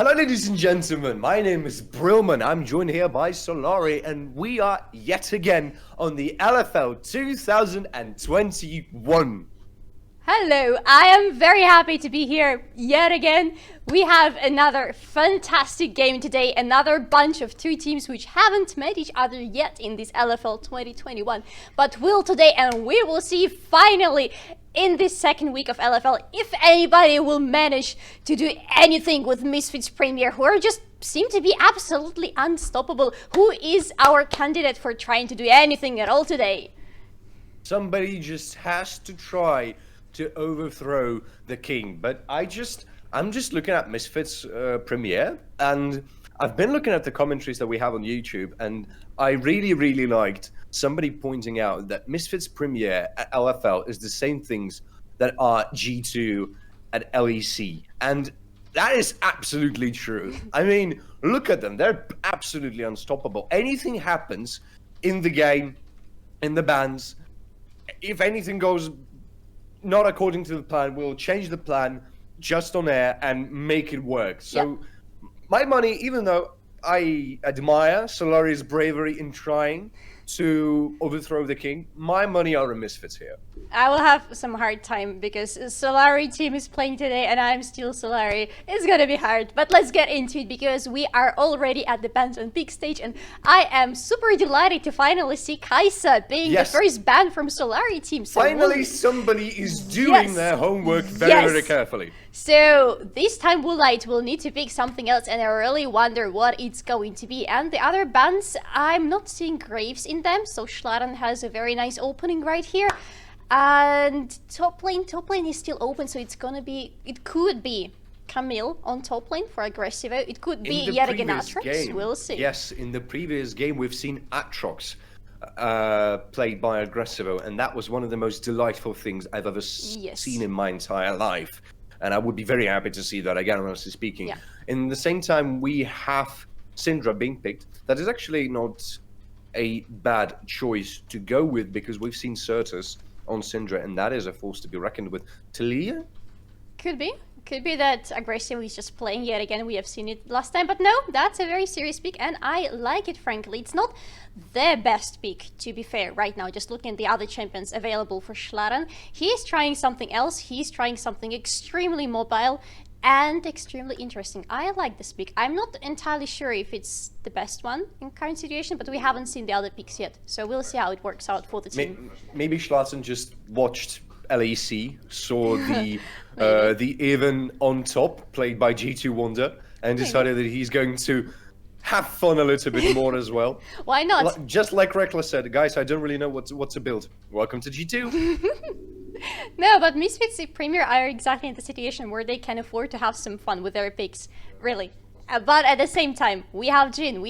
Hello, ladies and gentlemen. My name is Brillman. I'm joined here by Solary, and we are yet again on the LFL 2021. Hello, I am very happy to be here yet again. We have another fantastic game today, another bunch of two teams which haven't met each other yet in this LFL 2021, but will today, and we will see finally in this second week of LFL if anybody will manage to do anything with Misfits Premier, who are just seem to be absolutely unstoppable. Who is our candidate for trying to do anything at all today? Somebody just has to try to overthrow the king, but I'm just looking at Misfits Premiere, and I've been looking at the commentaries that we have on YouTube, and I really liked somebody pointing out that Misfits Premiere at LFL is the same things that are G2 at LEC, and that is absolutely true. I mean, look at them, they're absolutely unstoppable. Anything happens in the game, in the bans, if anything goes not according to the plan, we'll change the plan just on air and make it work. So my money, even though I admire Solary's bravery in trying to overthrow the king, my money are in Misfits here. I will have some hard time because Solary team is playing today and I'm still Solary. It's gonna be hard, but let's get into it because we are already at the bans and peak stage, and I am super delighted to finally see Kaisa being the first ban from Solary team. So finally somebody is doing their homework very carefully. So this time Woolite will need to pick something else, and I really wonder what it's going to be. And the other bans, I'm not seeing Graves in them, so Schlaran has a very nice opening right here. And top lane is still open, so it could be Camille on top lane for Aggressivo. It could be yet again Atrox. We'll see. Yes, in the previous game we've seen Atrox played by Aggressivo, and that was one of the most delightful things I've ever seen in my entire life. And I would be very happy to see that again, honestly speaking. Yeah. In the same time, we have Syndra being picked. That is actually not a bad choice to go with, because we've seen Certus on Syndra, and that is a force to be reckoned with. Talia? Could be that Aggressive is just playing yet again. We have seen it last time, but no, that's a very serious pick, and I like it, frankly. It's not the best pick, to be fair, right now. Just looking at the other champions available for Schlaran, he is trying something else. He's trying something extremely mobile and extremely interesting. I like this pick. I'm not entirely sure if it's the best one in current situation, but we haven't seen the other picks yet, so we'll see how it works out for the team. Maybe Schlaran just watched LEC, saw the even on top played by G2 Wonder, and decided that he's going to have fun a little bit more as well. Why not? Just like Reckless said, guys, I don't really know what to build. Welcome to G2. No, but Misfits Premier are exactly in the situation where they can afford to have some fun with their picks, really. But at the same time, we have Jin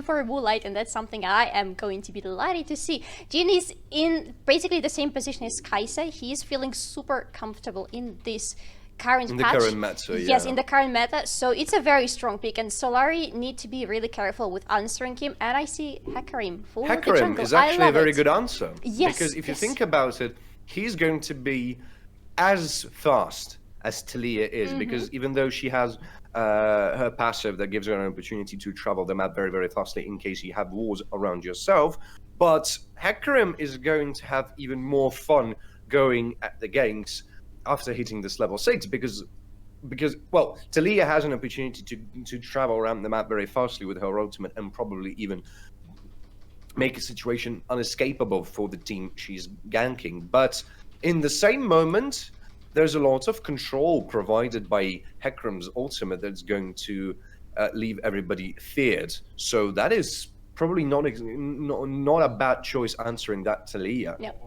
for Woolite, and that's something I am going to be delighted to see. Jin is in basically the same position as Kaisa. He is feeling super comfortable in this current patch. Current meta, Yes, in the current meta, so it's a very strong pick, and Solary need to be really careful with answering him, and I see Hecarim for the jungle. Hecarim is actually a very good answer. Yes, because if you think about it, he's going to be as fast as Talia is, because even though she has her passive that gives her an opportunity to travel the map very fastly in case you have walls around yourself, but Hecarim is going to have even more fun going at the ganks after hitting this level 6, because well, Talia has an opportunity to travel around the map very fastly with her ultimate, and probably even make a situation unescapable for the team she's ganking. But in the same moment, there's a lot of control provided by Hecarim's ultimate that's going to leave everybody feared. So that is probably not a bad choice answering that Talia. Yep.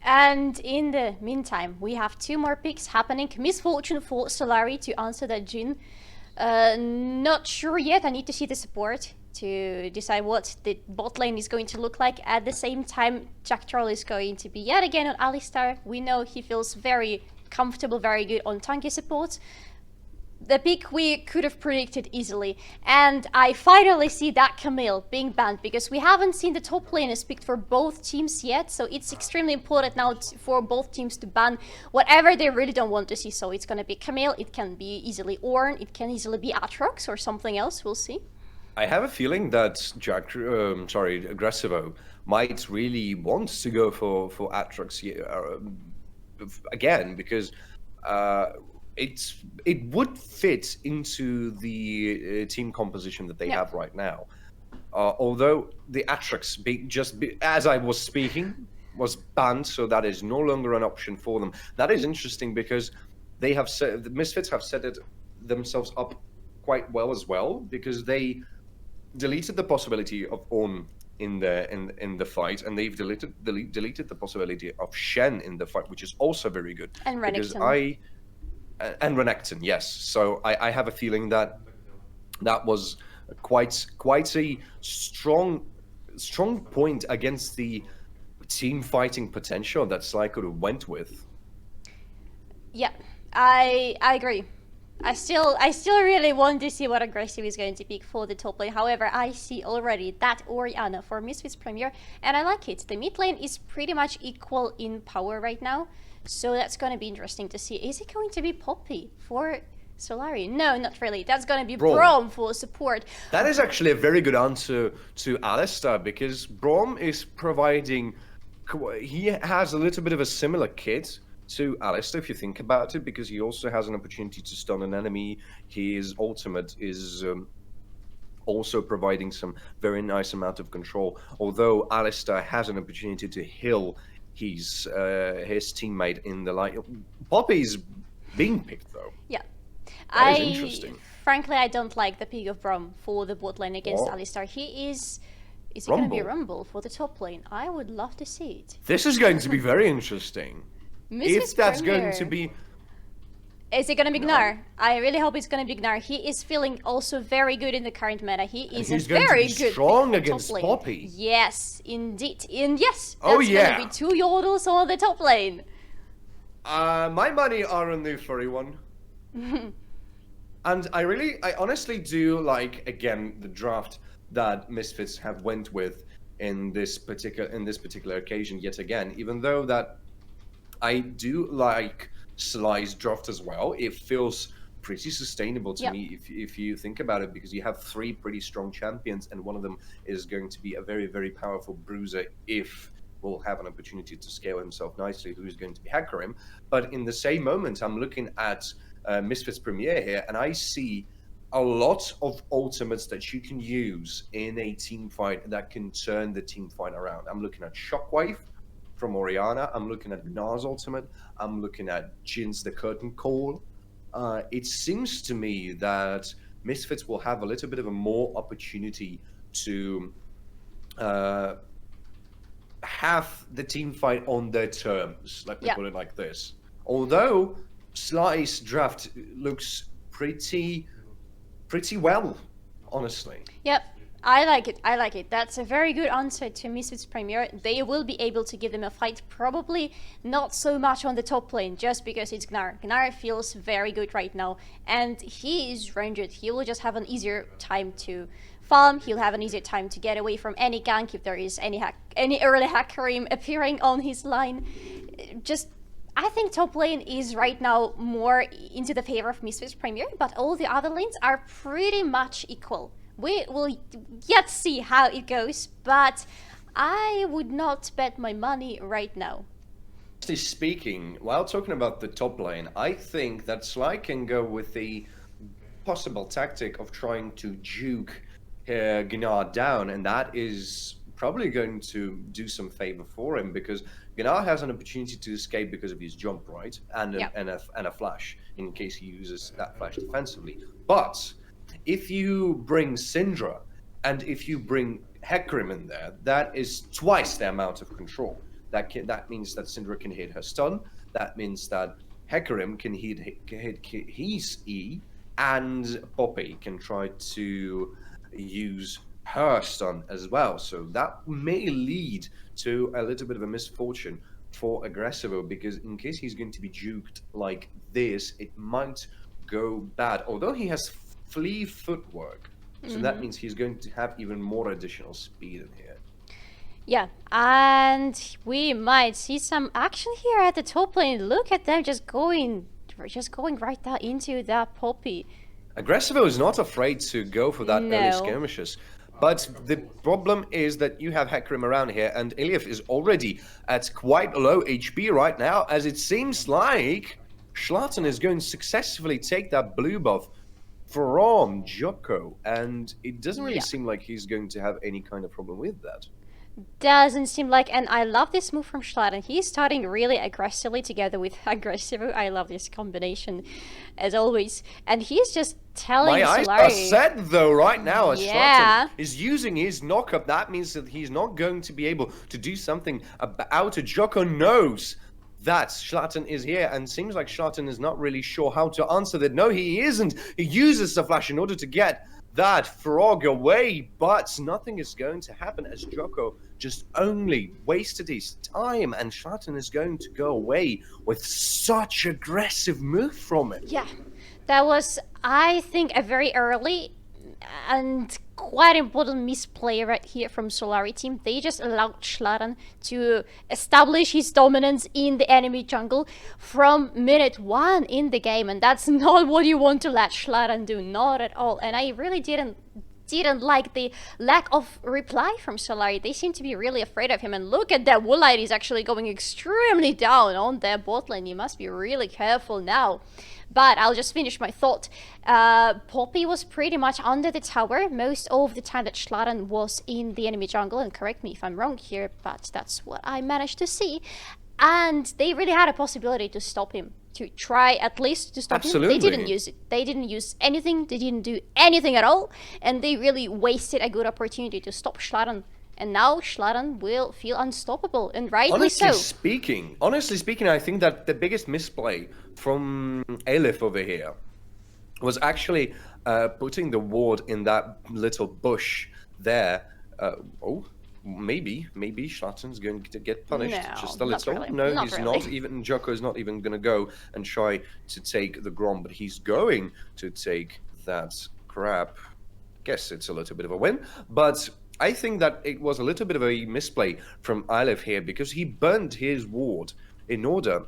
And in the meantime, we have two more picks happening. Misfortune for Solary to answer that Jin. Not sure yet. I need to see the support to decide what the bot lane is going to look like. At the same time, Jack Troll is going to be yet again on Alistar. We know he feels very comfortable, very good on tanky support. the pick we could have predicted easily. And I finally see that Camille being banned because we haven't seen the top laners picked for both teams yet. So it's extremely important now for both teams to ban whatever they really don't want to see. So it's gonna be Camille, it can be easily Ornn, it can easily be Aatrox or something else, we'll see. I have a feeling that Aggressivo might really want to go for Aatrox again because it would fit into the team composition that they have right now. Although the Aatrox as I was speaking was banned, so that is no longer an option for them. That is interesting because they have the Misfits have set it themselves up quite well as well because they deleted the possibility of Ornn in the fight, and they've deleted the possibility of Shen in the fight, which is also very good. And Renekton. And Renekton, yes. So I have a feeling that was quite a strong point against the team fighting potential that SLY could have went with. Yeah, I agree. I still really want to see what Aggressive is going to pick for the top lane. However, I see already that Orianna for Misfits Premier, and I like it. The mid lane is pretty much equal in power right now, so that's going to be interesting to see. Is it going to be Poppy for Solary? No, not really. That's going to be Braum for support. That is actually a very good answer to Alistar, because Braum is providing... He has a little bit of a similar kit to Alistar, if you think about it, because he also has an opportunity to stun an enemy. His ultimate is also providing some very nice amount of control, although Alistar has an opportunity to heal his teammate in the line. Poppy's being picked, though. Yeah. That is interesting. Frankly, I don't like the pick of Braum for the bot lane against Alistar. He is... Is it going to be Rumble for the top lane? I would love to see it. This is going to be very interesting. If that's going to be... Is it going to be Gnar? I really hope it's going to be Gnar. He is feeling also very good in the current meta. He is a very good strong against Poppy. Yes, indeed. And yes, that's going to be 2 Yordles on the top lane. My money are on the furry one. And I honestly do like, again, the draft that Misfits have went with in this particular occasion yet again, even though that I do like SLY's draft as well. It feels pretty sustainable to me if you think about it, because you have 3 pretty strong champions, and one of them is going to be a very, very powerful bruiser if will have an opportunity to scale himself nicely, who is going to be Hecarim. But in the same moment, I'm looking at Misfits Premier here, and I see a lot of ultimates that you can use in a team fight that can turn the team fight around. I'm looking at Shockwave from Orianna. I'm looking at Gnar's ultimate. I'm looking at Jin's the Curtain Call. It seems to me that Misfits will have a little bit of a more opportunity to have the team fight on their terms, let me put it like this. Although SLY's draft looks pretty well, honestly. Yep, I like it. I like it. That's a very good answer to Misfits Premier. They will be able to give them a fight, probably not so much on the top lane, just because it's Gnar. Gnar feels very good right now, and he is ranged. He will just have an easier time to farm. He'll have an easier time to get away from any gank if there is any early Hecarim appearing on his line. I think top lane is right now more into the favor of Misfits Premier, but all the other lanes are pretty much equal. We will yet see how it goes, but I would not bet my money right now. Honestly speaking, while talking about the top lane, I think that SLY can go with the possible tactic of trying to juke Gnar down, and that is probably going to do some favor for him, because Gnar has an opportunity to escape because of his jump, right? And a flash, in case he uses that flash defensively. But if you bring Syndra, and if you bring Hecarim in there, that is twice the amount of control. That means that Syndra can hit her stun. That means that Hecarim can hit his E, and Poppy can try to use her stun as well. So that may lead to a little bit of a misfortune for Aggressivo, because in case he's going to be juked like this, it might go bad. Although he has flea footwork, so that means he's going to have even more additional speed in here. Yeah, and we might see some action here at the top lane. Look at them just going right down into that Poppy. Aggressivo is not afraid to go for that early skirmishes. But the problem is that you have Hecarim around here, and Iliev is already at quite low HP right now, as it seems like Schlatten is going to successfully take that blue buff from Jocko, and it doesn't really seem like he's going to have any kind of problem with that. Doesn't seem like, and I love this move from Schlatten. He's starting really aggressively together with Aggressivo. I love this combination, as always. And he's just telling My eyes Solary... are set though right now, as Schlatten is using his knockup. That means that he's not going to be able to do something about it. Jocko knows that Schlatten is here, and seems like Schlatten is not really sure how to answer that. No, he isn't. He uses the flash in order to get that frog away, but nothing is going to happen as Jocko just only wasted his time, and Schlatten is going to go away with such aggressive move from it. Yeah, that was, I think, a very early and quite important misplay right here from Solary team. They just allowed Schlatten to establish his dominance in the enemy jungle from minute 1 in the game, and that's not what you want to let Schlatten do, not at all. And I really didn't like the lack of reply from Solary. They seem to be really afraid of him, and look at that, Woolite is actually going extremely down on their bot lane. You must be really careful now. But I'll just finish my thought. Poppy was pretty much under the tower most of the time that Schlatten was in the enemy jungle, and correct me if I'm wrong here, but that's what I managed to see. And they really had a possibility to stop him, to try at least to stop him. They didn't use it. They didn't use anything. They didn't do anything at all, and they really wasted a good opportunity to stop Schlatten. And now Schlatten will feel unstoppable, and rightly so. Honestly speaking, I think that the biggest misplay from Elif over here was actually putting the ward in that little bush there. Maybe Schlatten's going to get punished just a little. Really. No, not he's really. not. Even Jocko's not even going to go and try to take the Grom, but he's going to take that crap. Guess it's a little bit of a win, but I think that it was a little bit of a misplay from Ilef here, because he burned his ward in order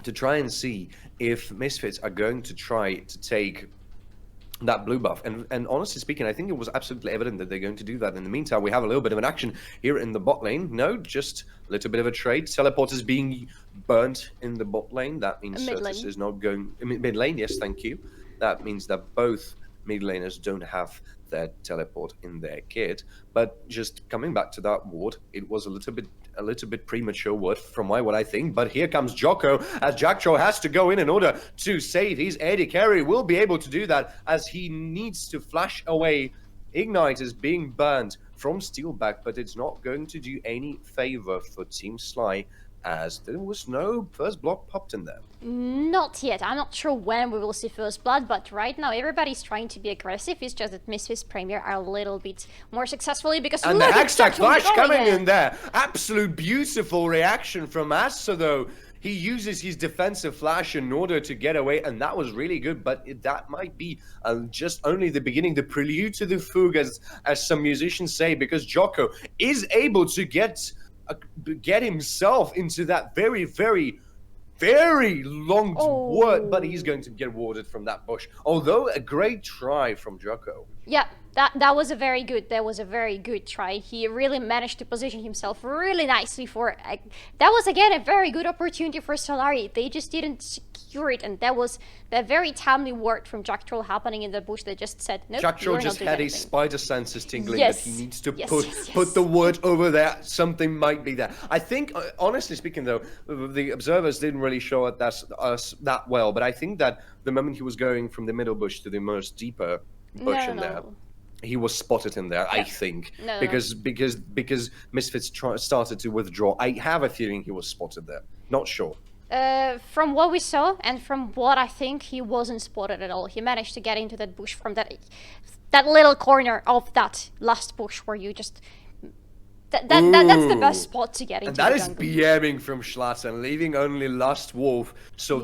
to try and see if Misfits are going to try to take that blue buff. And honestly speaking, I think it was absolutely evident that they're going to do that. In the meantime, we have a little bit of an action here in the bot lane. No, just a little bit of a trade. Teleport is being burnt in the bot lane. That means Certus is not going... Mid lane, yes, thank you. That means that both mid laners don't have their teleport in their kit. But just coming back to that ward, it was a little bit premature ward from what I think. But here comes Jocko, as Jacktroll has to go in order to save his AD carry. Will be able to do that as he needs to flash away. Ignite is being burned from Steelback, but it's not going to do any favor for Team SLY, as there was no first blood popped in there. Not yet. I'm not sure when we will see first blood, but right now everybody's trying to be aggressive. It's just that Misfits Premier are a little bit more successfully, because and the Hextech flash coming in there. Absolute beautiful reaction from Asa though. He uses his defensive flash in order to get away, and that was really good, but that might be just only the beginning, the prelude to the fugue, as some musicians say, because Jocko is able to get himself into that very, very, very long ward, but he's going to get warded from that bush. Although a great try from Jocko. Yeah, that was a very good try. He really managed to position himself really nicely for that was again a very good opportunity for Solary. They just didn't secure it, and that was the very timely word from Jacktroll happening in the bush. They just said no. Jacktroll just had his spider senses tingling that he needs to put the word over there. Something might be there. I think, honestly speaking, though, the observers didn't really show us that well. But I think that the moment he was going from the middle bush to the most deeper bush there, he was spotted in there. I think because Misfits started to withdraw. I have a feeling he was spotted there. Not sure. From what we saw and from what I think, he wasn't spotted at all. He managed to get into that bush from that little corner of that last bush where you just... that's the best spot to get into. And that is BMing from Schlatten, leaving only Last Wolf so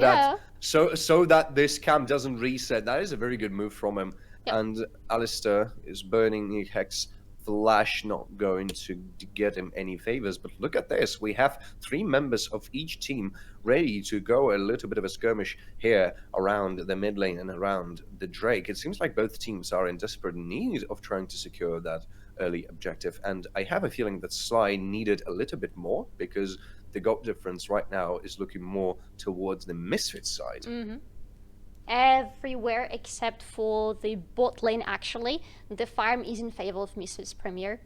so that this camp doesn't reset. That is a very good move from him. Yep. And Alistair is burning the Hex. Flash not going to get him any favors. But look at this. We have 3 members of each team ready to go a little bit of a skirmish here around the mid lane and around the Drake. It seems like both teams are in desperate need of trying to secure that early objective. And I have a feeling that SLY needed a little bit more, because the goal difference right now is looking more towards the Misfits side. Mm-hmm. Everywhere except for the bot lane, actually. The farm is in favor of Misfits Premier.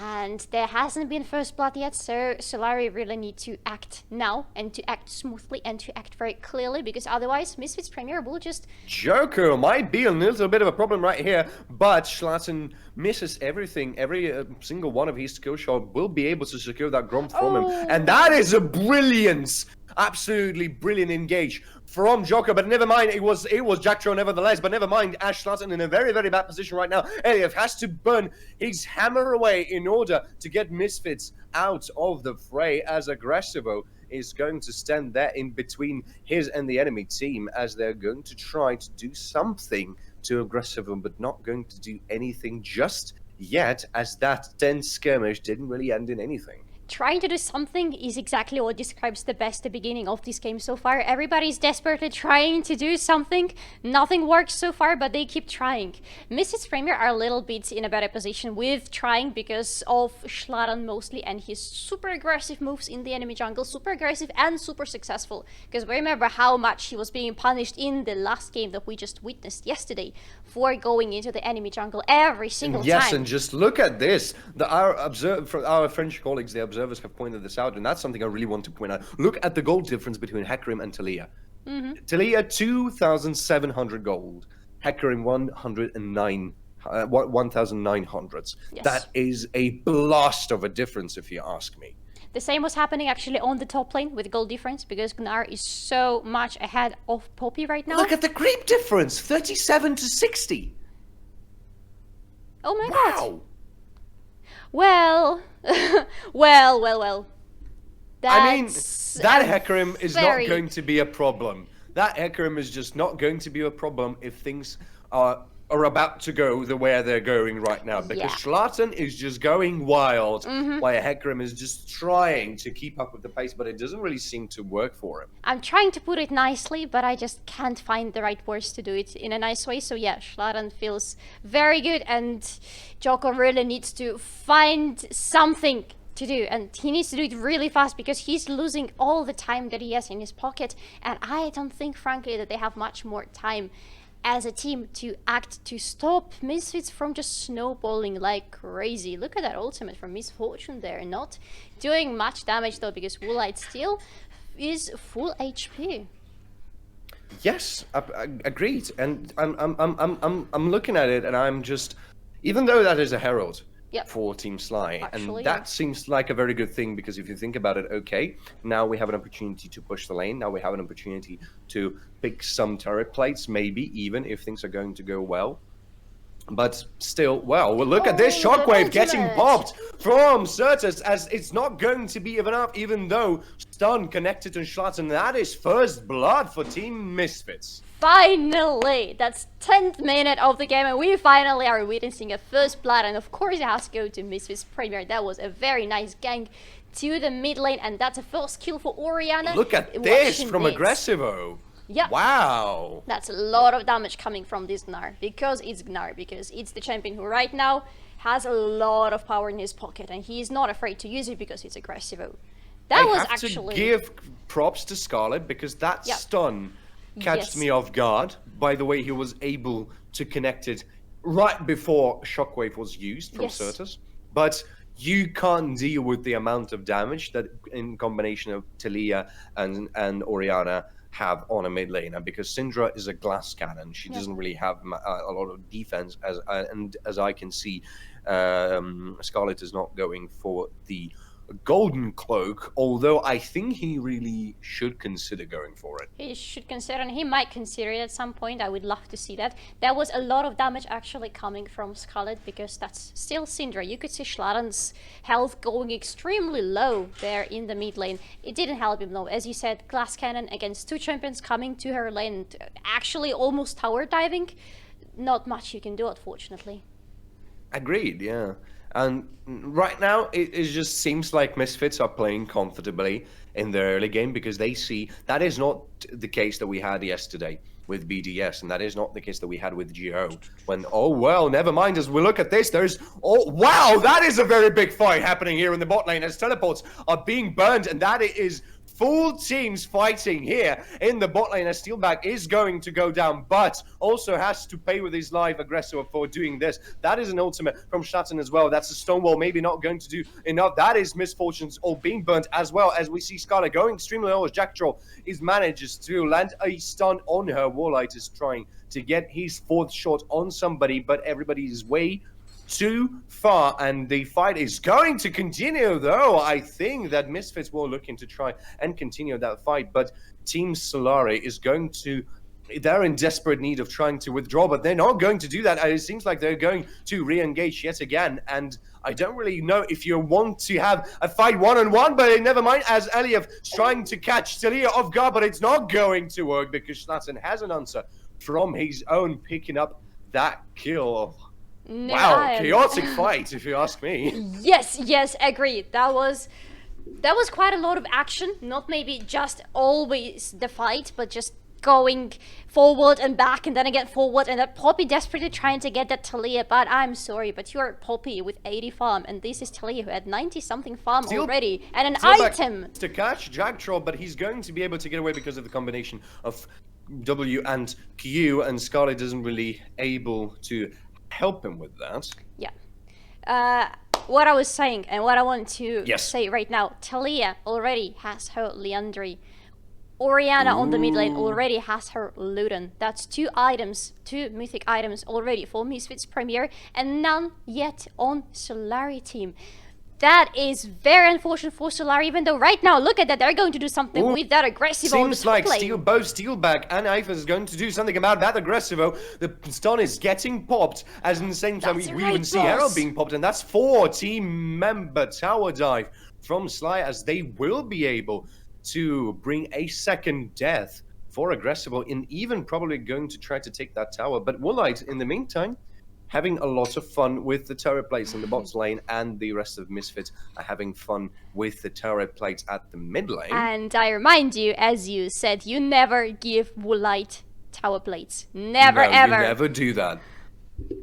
And there hasn't been first blood yet, so Solary really need to act now, and to act smoothly, and to act very clearly, because otherwise Misfits Premier will just... Joker might be a little bit of a problem right here, but Schlatten misses everything. Every single one of his skill shot will be able to secure that Grom from him. And that is a brilliant, absolutely brilliant engage from Joker, but never mind, it was Jack Tro nevertheless, but never mind, Ash Schlatten in a very, very bad position right now. Elliot has to burn his hammer away in order to get Misfits out of the fray, as Aggressivo is going to stand there in between his and the enemy team, as they're going to try to do something to Aggressivo, but not going to do anything just yet, as that tense skirmish didn't really end in anything. Trying to do something is exactly what describes the best the beginning of this game so far. Everybody's desperately trying to do something. Nothing works so far, but they keep trying. Misfits Premier are a little bit in a better position with trying because of Schlatten mostly, and his super aggressive moves in the enemy jungle. Super aggressive and super successful. Because we remember how much he was being punished in the last game that we just witnessed yesterday for going into the enemy jungle every single time. Yes, and just look at this. Our French colleagues, the observers, have pointed this out, and that's something I really want to point out. Look at the gold difference between Hecarim and Taliyah. Taliyah 2,700 gold, Hecarim 1,900. Yes. That is a blast of a difference, if you ask me. The same was happening actually on the top lane with gold difference, because Gnar is so much ahead of Poppy right now. Look at the creep difference, 37 to 60. Oh my Wow. god. Well, well. I mean, That's that a Hecarim is very- not going to be a problem. That Hecarim is just not going to be a problem if things are about to go the way they're going right now. Because Yeah. Schlatten is just going wild, while Hecarim is just trying to keep up with the pace, but it doesn't really seem to work for him. I'm trying to put it nicely, but I just can't find the right words to do it in a nice way. So yeah, Schlatten feels very good, and Joko really needs to find something to do, and he needs to do it really fast because he's losing all the time that he has in his pocket, and I don't think, frankly, that they have much more time as a team to act to stop Misfits from just snowballing like crazy. Look at that ultimate from Misfortune there, not doing much damage though, because Woolite still is full HP. Yes, agreed. And I'm looking at it, and I'm just, even though that is a herald for Team SLY, Actually, and that seems like a very good thing, because if you think about it, okay, now we have an opportunity to push the lane. Now we have an opportunity to pick some turret plates, maybe even if things are going to go well. But still, well, look at this shockwave getting popped from Certus, as it's not going to be enough, even though stun connected to Schlatten. That is first blood for Team Misfits. Finally! That's 10th minute of the game, and we finally are witnessing a first blood, and of course it has to go to Misfits Premier. That was a very nice gank to the mid lane, and that's a first kill for Orianna. Look at this from Aggressivo. Yeah. Wow. That's a lot of damage coming from this Gnar, because it's the champion who right now has a lot of power in his pocket, and he's not afraid to use it because it's Aggressivo. That was actually... to give props to Scarlet, because that stun catched me off guard. By the way, he was able to connect it right before Shockwave was used from Certus. But you can't deal with the amount of damage that in combination of Taliyah and Orianna have on a mid laner, because Syndra is a glass cannon. She doesn't really have a lot of defense, as I can see. Scarlet is not going for the golden cloak, although I think he really should consider going for it. He should consider, and he might consider it at some point. I would love to see that. There was a lot of damage actually coming from Scarlet, because that's still Syndra. You could see Schladen's health going extremely low there in the mid lane. It didn't help him though. As you said, Glass Cannon against 2 champions coming to her lane, actually almost tower diving. Not much you can do, unfortunately. Agreed, yeah. And right now, it just seems like Misfits are playing comfortably in the early game, because they see that is not the case that we had yesterday with BDS, and that is not the case that we had with GO. When, oh well, never mind, as we look at this, there's, oh wow, that is a very big fight happening here in the bot lane as teleports are being burned, and that is full teams fighting here in the bot lane as Steelback is going to go down, but also has to pay with his life aggressor for doing this. That is an ultimate from Shatton as well. That's a Stonewall, maybe not going to do enough. That is Misfortunes all being burnt, as well as we see Scarlet going extremely low as Jack Troll is manages to land a stun on her. Warlight is trying to get his 4th shot on somebody, but everybody is way too far, and the fight is going to continue, though. I think that Misfits were looking to try and continue that fight, but Team Solary is going to, they're in desperate need of trying to withdraw, but they're not going to do that. It seems like they're going to re-engage yet again, and I don't really know if you want to have a fight one-on-one, but never mind, as Eliev is trying to catch Talia off guard, but it's not going to work because Schlatten has an answer from his own, picking up that kill. No, wow, chaotic fight, if you ask me. Yes, agreed. That was quite a lot of action. Not maybe just always the fight, but just going forward and back and then again forward, and that Poppy desperately trying to get that Talia, but I'm sorry, but you're Poppy with 80 farm, and this is Talia who had 90 something farm already, and an item to catch Jack Troll, but he's going to be able to get away because of the combination of W and Q, and Scarlet isn't really able to help him with that. Yeah. What I was saying and what I want to yes. say right now, Talia already has her Liandry. Orianna on the mid lane already has her Luden. That's 2 items, 2 mythic items already for Misfits Premier, and none yet on Solary team. That is very unfortunate for Solary, even though right now, look at that, they're going to do something with that aggressive on the top lane. Seems like both Steelback and Ifas is going to do something about that aggressivo. The stun is getting popped, as in the same time we even see Herald being popped, and that's 4 team member tower dive from SLY, as they will be able to bring a second death for aggressivo, and even probably going to try to take that tower. But Woolite, in the meantime, having a lot of fun with the turret plates in the bot lane, and the rest of Misfits are having fun with the turret plates at the mid lane. And I remind you, as you said, you never give Woolite tower plates. Never, ever. You never do that.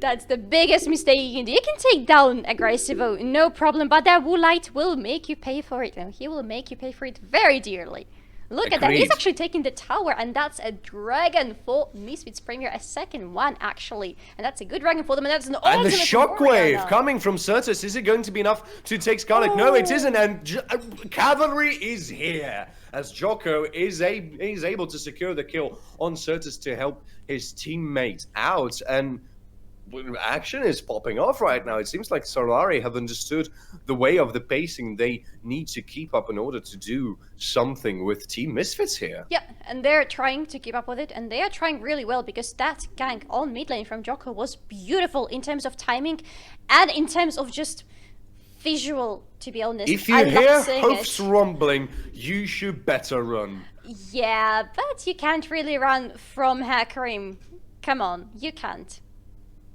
That's the biggest mistake you can do. You can take down Aggressivo, no problem, but that Woolite will make you pay for it, and he will make you pay for it very dearly. Look at that, he's actually taking the tower, and that's a dragon for Misfits Premier, a second one actually, and that's a good dragon for them, and that's an ultimate. And the shockwave coming from Certus, is it going to be enough to take Scarlet? No, it isn't, and cavalry is here, as Jocko is able to secure the kill on Certus to help his teammate out, and action is popping off right now. It seems like Solary have understood the way of the pacing they need to keep up in order to do something with Team Misfits here. Yeah, and they're trying to keep up with it, and they are trying really well, because that gank on mid lane from Jocko was beautiful in terms of timing and in terms of just visual, to be honest. If you hear hoofs rumbling, you should better run. Yeah, but you can't really run from Hakarim. Come on, you can't.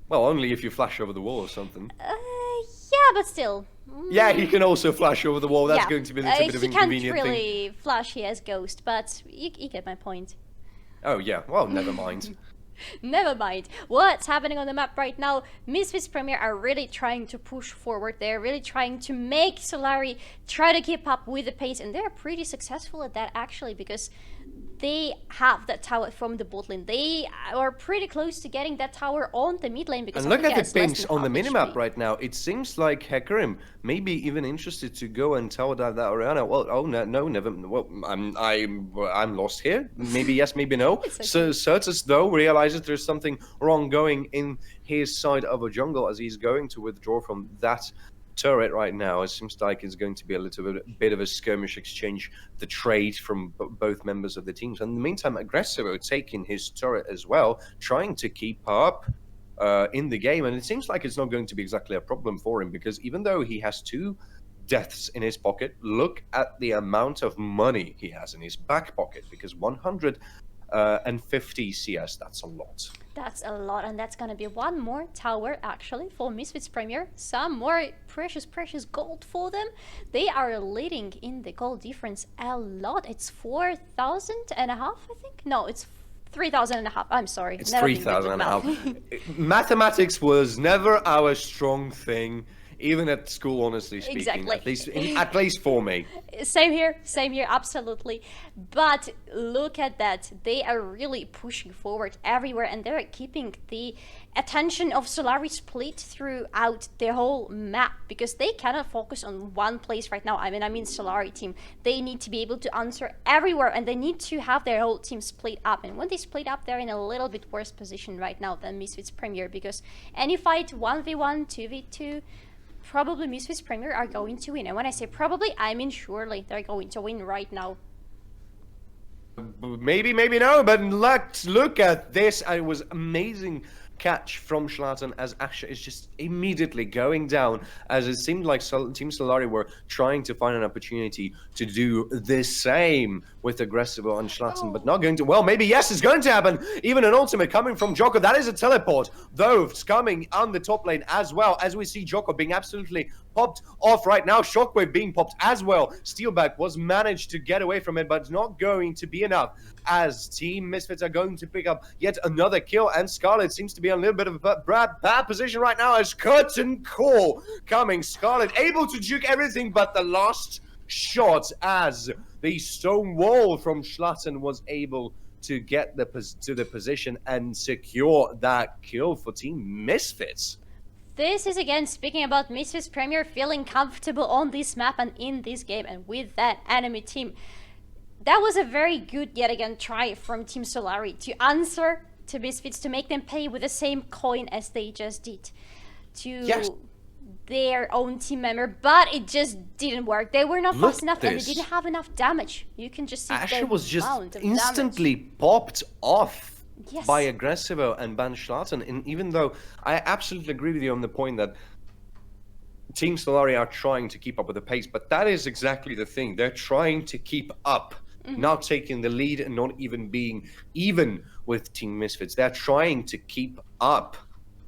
Well, only if you flash over the wall or something. Yeah, but still. Yeah, he can also flash over the wall. That's going to be the bit of inconvenient thing. He can't really flash, he has Ghost, but you get my point. Oh, yeah. Well, never mind. Never mind. What's happening on the map right now? Misfits Premier are really trying to push forward. They're really trying to make Solary try to keep up with the pace, and they're pretty successful at that actually, because they have that tower from the bot lane. They are pretty close to getting that tower on the mid lane, because and look at the pings on the minimap right now. It seems like Hekarim may be even interested to go and tower dive that Orianna. Well, oh no, never. Well, I'm lost here. Maybe yes, maybe no. Okay. So Certus though realizes there's something wrong going in his side of a jungle, as he's going to withdraw from that turret right now. It seems like it's going to be a little bit of a skirmish exchange, the trade from both members of the teams. And in the meantime, Aggressivo taking his turret as well, trying to keep up in the game. And it seems like it's not going to be exactly a problem for him, because even though he has 2 deaths in his pocket, look at the amount of money he has in his back pocket, because 150 CS, that's a lot. That's a lot, and that's gonna be one more tower actually for Misfits Premier. Some more precious gold for them. They are leading in the gold difference a lot. It's 4,500, I think. No, it's 3,500. I'm sorry. It's 3,500. Mathematics was never our strong thing, even at school, honestly speaking. Exactly. At least for me. Same here, absolutely. But look at that. They are really pushing forward everywhere, and they're keeping the attention of Solary split throughout the whole map, because they cannot focus on one place right now. I mean Solary team. They need to be able to answer everywhere, and they need to have their whole team split up. And when they split up, they're in a little bit worse position right now than Misfits Premier, because any fight 1v1, 2v2, probably Misfits Premier are going to win. And when I say probably, I mean surely they're going to win right now. Maybe no, but let's look at this. It was amazing catch from Schlatten as Asher is just immediately going down, as it seemed like Team Solary were trying to find an opportunity to do the same with Aggressivo and Schlatten, but not going to. Well, maybe yes, it's going to happen. Even an ultimate coming from Jocko. That is a teleport, though, coming on the top lane as well, as we see Jocko being absolutely popped off right now. Shockwave being popped as well. Steelback was managed to get away from it, but it's not going to be enough, as Team Misfits are going to pick up yet another kill, and Scarlet seems to be in a little bit of a bad position right now, as Curtain Call coming. Scarlet able to juke everything but the last shot, as the stone wall from Schlatten was able to get to the position and secure that kill for Team Misfits. This is again speaking about Misfits Premier feeling comfortable on this map and in this game and with that enemy team. That was a very good yet again try from Team Solary to answer to Misfits, to make them pay with the same coin as they just did to their own team member, but it just didn't work. They were not fast enough and they didn't have enough damage. You can just see Asher was just instantly popped off by Aggressivo and Ban Schlatten. And even though I absolutely agree with you on the point that Team Solary are trying to keep up with the pace, but that is exactly the thing. They're trying to keep up, not taking the lead and not even being even with Team Misfits. They're trying to keep up.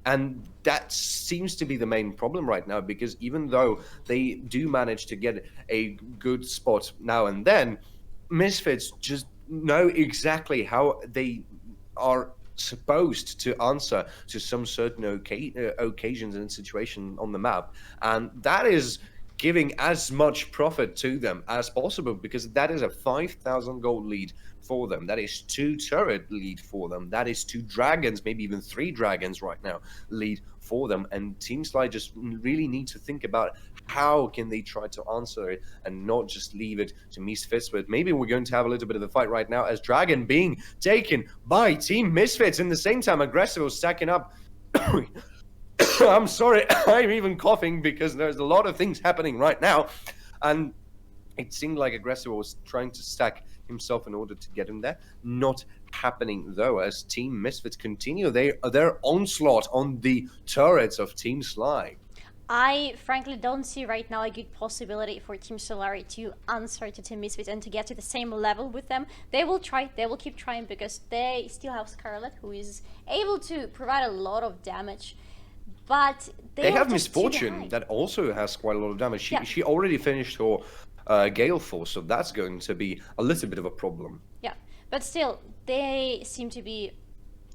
And that seems to be the main problem right now, because even though they do manage to get a good spot now and then, Misfits just know exactly how they are supposed to answer to some certain occasions and situation on the map. And that is giving as much profit to them as possible, because that is a 5,000 gold lead for them. That is 2 turret lead for them. That is 2 dragons, maybe even 3 dragons right now lead for them. And Team SLY just really need to think about how can they try to answer it and not just leave it to Misfits. But maybe we're going to have a little bit of a fight right now, as Dragon being taken by Team Misfits. In the same time, Aggressivo stacking up. I'm sorry, I'm even coughing because there's a lot of things happening right now. And it seemed like Aggressivo was trying to stack himself in order to get him there. Not happening though, as Team Misfits continue their onslaught on the turrets of Team SLY. I frankly don't see right now a good possibility for Team Solary to answer to Team Misfits and to get to the same level with them. They will try, they will keep trying, because they still have Scarlet, who is able to provide a lot of damage. But they have Misfortune that also has quite a lot of damage. She already finished her Gale Force, so that's going to be a little bit of a problem. Yeah, but still, they seem to be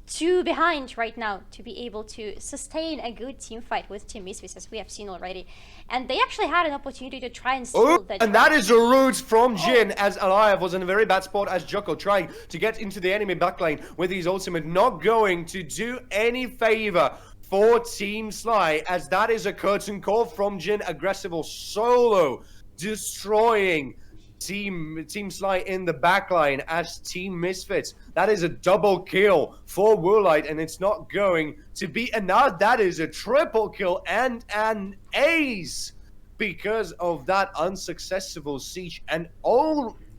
too behind right now to be able to sustain a good team fight with Team Misfits, as we have seen already. And they actually had an opportunity to try and steal that. And that is a root from Jin, as Alive was in a very bad spot, as Jocko trying to get into the enemy backlane with his ultimate, not going to do any favor for Team SLY, as that is a curtain call from Jin. Aggressivo solo destroying Team SLY in the backline as Team Misfits. That is a double kill for Woolite, and it's not going to be enough. That is a triple kill and an ace because of that unsuccessful siege and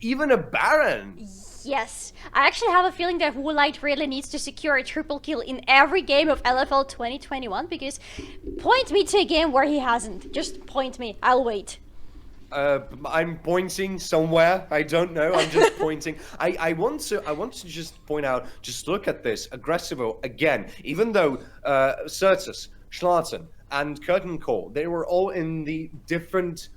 even a Baron. Yes, I actually have a feeling that Woolite really needs to secure a triple kill in every game of LFL 2021, because point me to a game where he hasn't. Just point me, I'll wait. I'm pointing somewhere. I don't know. I'm just pointing. I want to just point out. Just look at this. Aggressivo again. Even though Certus, Schlatten, and Curtain Call, they were all in the different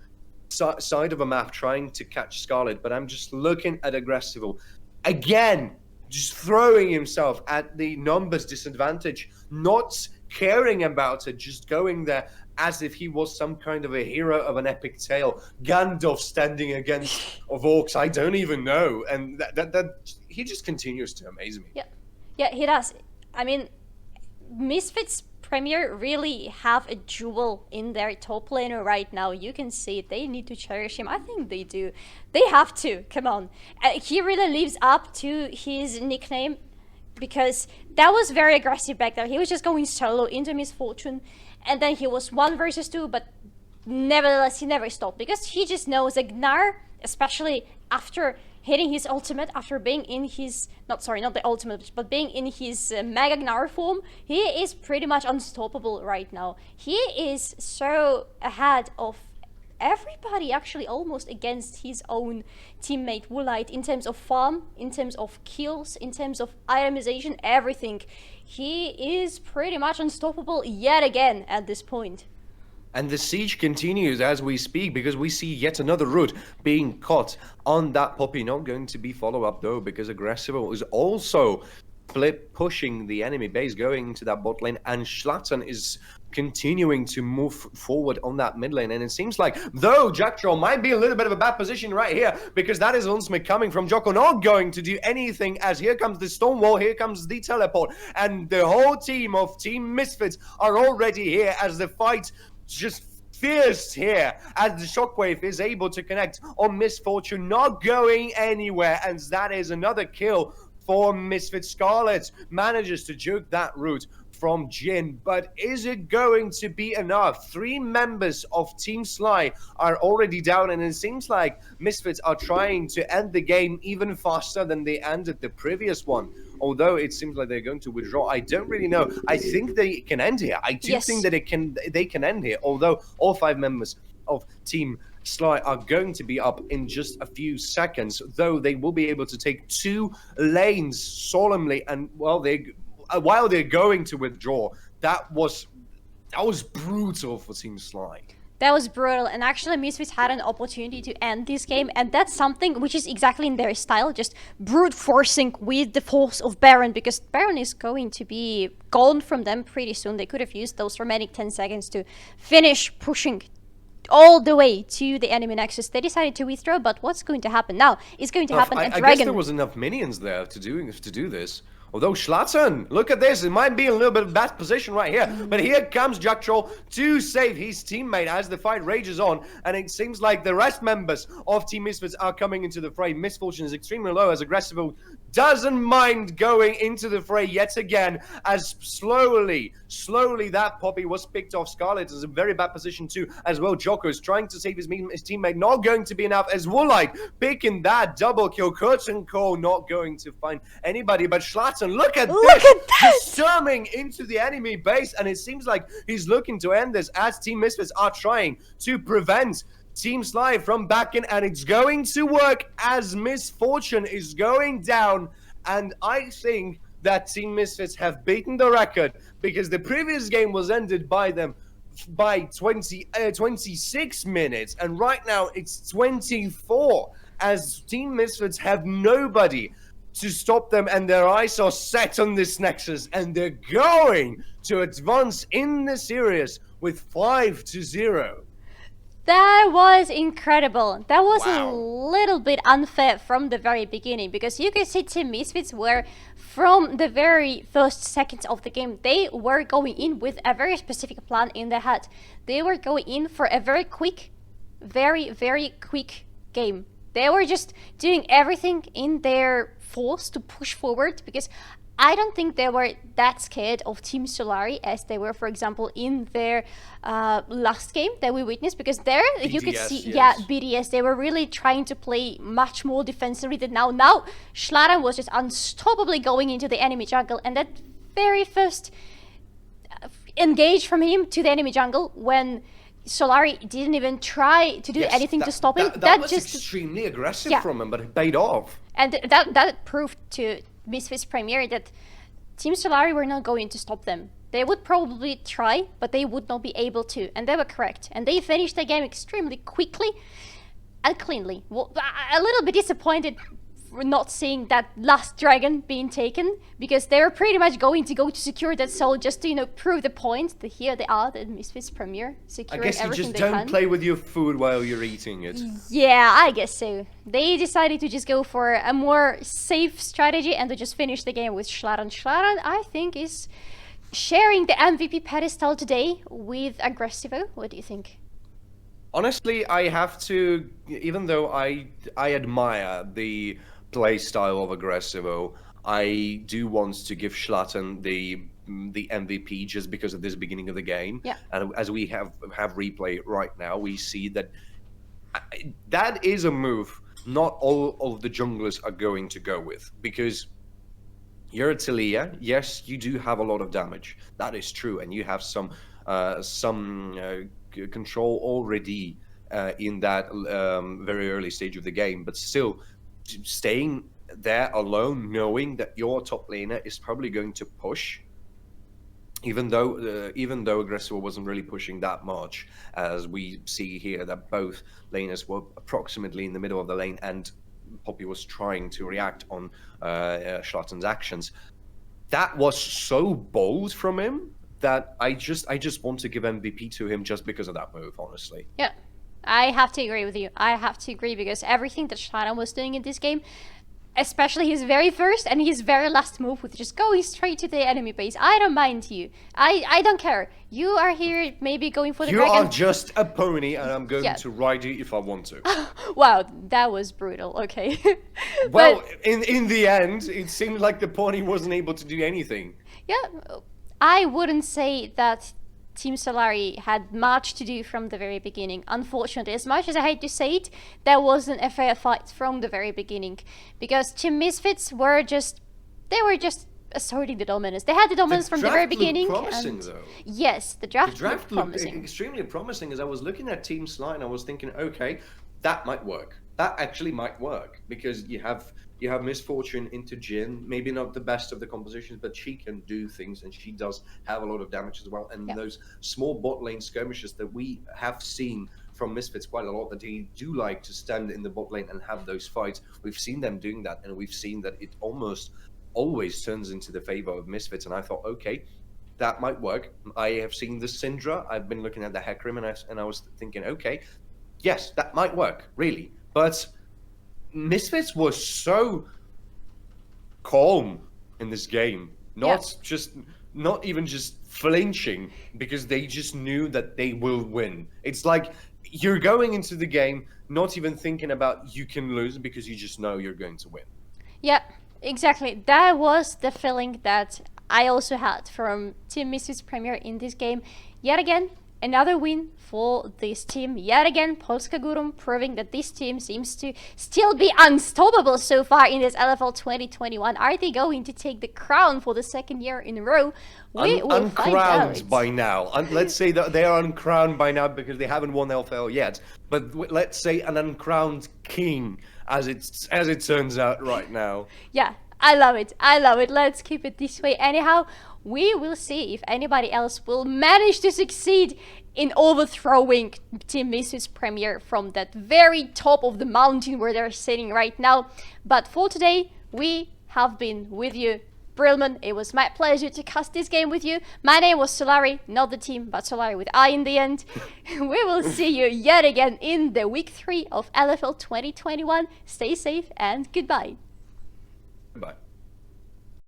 side of a map trying to catch Scarlet. But I'm just looking at Aggressivo again, just throwing himself at the numbers disadvantage, not caring about it, just going there as if he was some kind of a hero of an epic tale. Gandalf standing against of orcs, I don't even know. And that he just continues to amaze me. Yeah, he does. I mean, Misfits Premier really have a jewel in their top laner right now. You can see it. They need to cherish him. I think they do. They have to. Come on. He really lives up to his nickname, because that was very aggressive back there. He was just going solo into Misfortune, and then he was 1 versus 2, but nevertheless he never stopped, because he just knows Gnar, especially after hitting his ultimate, after being in his, not the ultimate, but being in his Mega Gnar form, he is pretty much unstoppable right now. He is so ahead of everybody, actually almost against his own teammate Woolite, in terms of farm, in terms of kills, in terms of itemization, everything. He is pretty much unstoppable yet again at this point. And the siege continues as we speak, because we see yet another root being caught on that Poppy. Not going to be follow-up though, because Aggressivo is also pushing the enemy base, going to that bot lane, and Schlatten is continuing to move forward on that mid lane. And it seems like, though, Jack Troll might be a little bit of a bad position right here, because that is ultimate coming from Jocko, not going to do anything, as here comes the Stonewall, here comes the teleport, and the whole team of Team Misfits are already here as the fight just fierce here, as the shockwave is able to connect on Misfortune, not going anywhere, and that is another kill for Misfit. Scarlet manages to juke that route from Jin, but is it going to be enough? 3 members of Team SLY are already down, and it seems like Misfits are trying to end the game even faster than they ended the previous one. Although it seems like they're going to withdraw, I don't really know. I think they can end here. I do think that they can end here, although all 5 members of Team SLY are going to be up in just a few seconds, though they will be able to take 2 lanes solemnly, and while they're going to withdraw. That was brutal for Team SLY. That was brutal, and actually Misfits had an opportunity to end this game, and that's something which is exactly in their style, just brute forcing with the force of Baron, because Baron is going to be gone from them pretty soon. They could have used those remaining 10 seconds to finish pushing all the way to the enemy nexus. They decided to withdraw, but what's going to happen now is going to happen at I Dragon. guess there was enough minions there to do this. Although Schlatten, look at this, it might be a little bit of bad position right here, but here comes Jack Troll to save his teammate as the fight rages on, and it seems like the rest members of Team Misfits are coming into the fray. Misfortune is extremely low, as Aggressivo doesn't mind going into the fray yet again, as slowly that Poppy was picked off. Scarlet is in a very bad position too, as well. Jocko is trying to save his teammate, not going to be enough, as Woolite picking that double kill. Curtain Call not going to find anybody, but Schlatten, look at this! Storming into the enemy base, and it seems like he's looking to end this, as Team Misfits are trying to prevent Team SLY from backing, and it's going to work as Misfortune is going down. And I think that Team Misfits have beaten the record, because the previous game was ended by them by 26 minutes, and right now it's 24, as Team Misfits have nobody to stop them, and their eyes are set on this Nexus, and they're going to advance in the series with 5-0. That was incredible. That was a little bit unfair from the very beginning, because you can see Team Misfits were, from the very first seconds of the game, they were going in with a very specific plan in their head. They were going in for a very quick, very quick game. They were just doing everything in their force to push forward, because I don't think they were that scared of Team Solary as they were, for example, in their last game that we witnessed, because there you could see, yes. BDS, they were really trying to play much more defensively than now. Now, Schlaran was just unstoppably going into the enemy jungle, and that very first engage from him to the enemy jungle when Solary didn't even try to do anything to stop him. That was just extremely aggressive from him, but it paid off. And that proved to Misfits Premier that Team Solary were not going to stop them. They would probably try, but they would not be able to, and they were correct. And they finished the game extremely quickly and cleanly. Well, a little bit disappointed for not seeing that last dragon being taken, because they were pretty much going to go to secure that soul just to, you know, prove the point that here they are, the Misfits Premier, securing everything they can. I guess you just don't play with your food while you're eating it. Yeah, I guess so. They decided to just go for a more safe strategy and to just finish the game with Schlaran. Schlaran, I think, is sharing the MVP pedestal today with Aggressivo. What do you think? Honestly, I have to, even though I admire the play style of Aggressivo, I do want to give Schlatten the MVP just because of this beginning of the game. Yeah. And as we have replay right now, we see that that is a move not all of the junglers are going to go with, because you're a Talia. Yes, you do have a lot of damage. That is true, and you have some control already in that very early stage of the game, but still staying there alone, knowing that your top laner is probably going to push, even though Aggressivo wasn't really pushing that much, as we see here that both laners were approximately in the middle of the lane, and Poppy was trying to react on Schlatten's actions. That was so bold from him that I just want to give MVP to him just because of that move, honestly. Yeah, I have to agree with you. I have to agree, because everything that Schlatten was doing in this game, especially his very first and his very last move with just going straight to the enemy base. I don't mind you. I don't care. You are here maybe going for the dragon. You are just a pony, and I'm going to ride you if I want to. Wow, that was brutal. Okay. Well, but in the end, it seemed like the pony wasn't able to do anything. Yeah, I wouldn't say that Team Solary had much to do from the very beginning. Unfortunately, as much as I hate to say it, there wasn't a fair fight from the very beginning, because Team Misfits were just asserting the dominance. They had the dominance from the very beginning. Promising, though. Yes, the draft looked promising. Extremely promising. As I was looking at Team SLY, and I was thinking, okay, that might work. That actually might work, because you have Misfortune into Jhin, maybe not the best of the compositions, but she can do things, and she does have a lot of damage as well. And those small bot lane skirmishes that we have seen from Misfits quite a lot, that they do like to stand in the bot lane and have those fights. We've seen them doing that, and we've seen that it almost always turns into the favor of Misfits. And I thought, okay, that might work. I have seen the Syndra. I've been looking at the Hecarim, and I was thinking, okay, yes, that might work, really. But Misfits was so calm in this game, not even just flinching, because they just knew that they will win. It's like you're going into the game not even thinking about you can lose, because you just know you're going to win. Yeah, exactly. That was the feeling that I also had from Team Misfits Premier in this game. Yet again, another win for this team. Yet again, Polska Górą proving that this team seems to still be unstoppable so far in this LFL 2021. Are they going to take the crown for the second year in a row? We will find out. Uncrowned by now. Let's say that they are uncrowned by now because they haven't won LFL yet. But let's say an uncrowned king, as it turns out right now. Yeah, I love it. I love it. Let's keep it this way. Anyhow, we will see if anybody else will manage to succeed in overthrowing Team Misfits Premier from that very top of the mountain where they're sitting right now. But for today, we have been with you, Brillman. It was my pleasure to cast this game with you. My name was Solary, not the team, but Solary with I in the end. We will see you yet again in the week 3 of LFL 2021. Stay safe and goodbye. Goodbye.